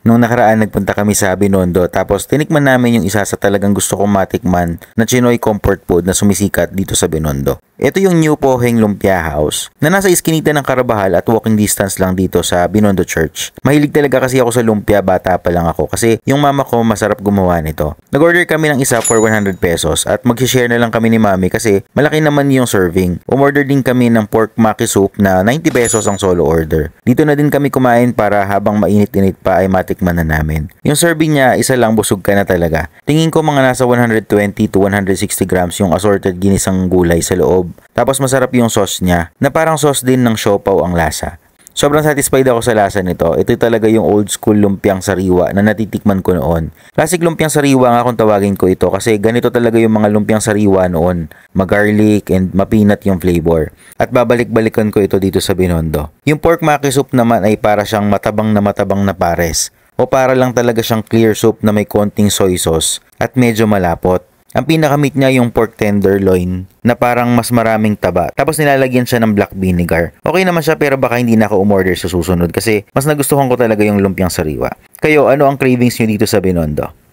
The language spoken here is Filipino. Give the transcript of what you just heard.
Nung nakaraan nagpunta kami sa Binondo tapos tinikman namin yung isa sa talagang gusto kong matikman na Chinoy comfort food na sumisikat dito sa Binondo. Ito yung New Poheng Lumpia House na nasa iskinita ng Carabajal at walking distance lang dito sa Binondo Church. Mahilig talaga kasi ako sa lumpia, bata pa lang ako kasi yung mama ko masarap gumawa nito. Nag-order kami ng isa for 100 pesos at mag-share na lang kami ni mami kasi malaki naman yung serving. Umorder din kami ng pork maki soup na 90 pesos ang solo order. Dito na din kami kumain para habang mainit-init pa ay matikman na namin. Yung serving niya, isa lang busog ka na talaga. Tingin ko mga nasa 120 to 160 grams yung assorted ginisang gulay sa loob. Tapos masarap yung sauce niya na parang sauce din ng siopaw ang lasa. Sobrang satisfied ako sa lasa nito. Ito talaga yung old school lumpiang sariwa na natitikman ko noon. Classic lumpiang sariwa nga kung tawagin ko ito kasi ganito talaga yung mga lumpiang sariwa noon. Magarlic and mapinat yung flavor. At babalik-balikan ko ito dito sa Binondo. Yung pork maki soup naman ay para siyang matabang na pares. O para lang talaga siyang clear soup na may konting soy sauce at medyo malapot. Ang pinakamit niya yung pork tenderloin na parang mas maraming taba. Tapos nilalagyan siya ng black vinegar. Okay naman siya pero baka hindi na ako umorder sa susunod kasi mas nagustuhan ko talaga yung lumpiang sariwa. Kayo, ano ang cravings niyo dito sa Binondo?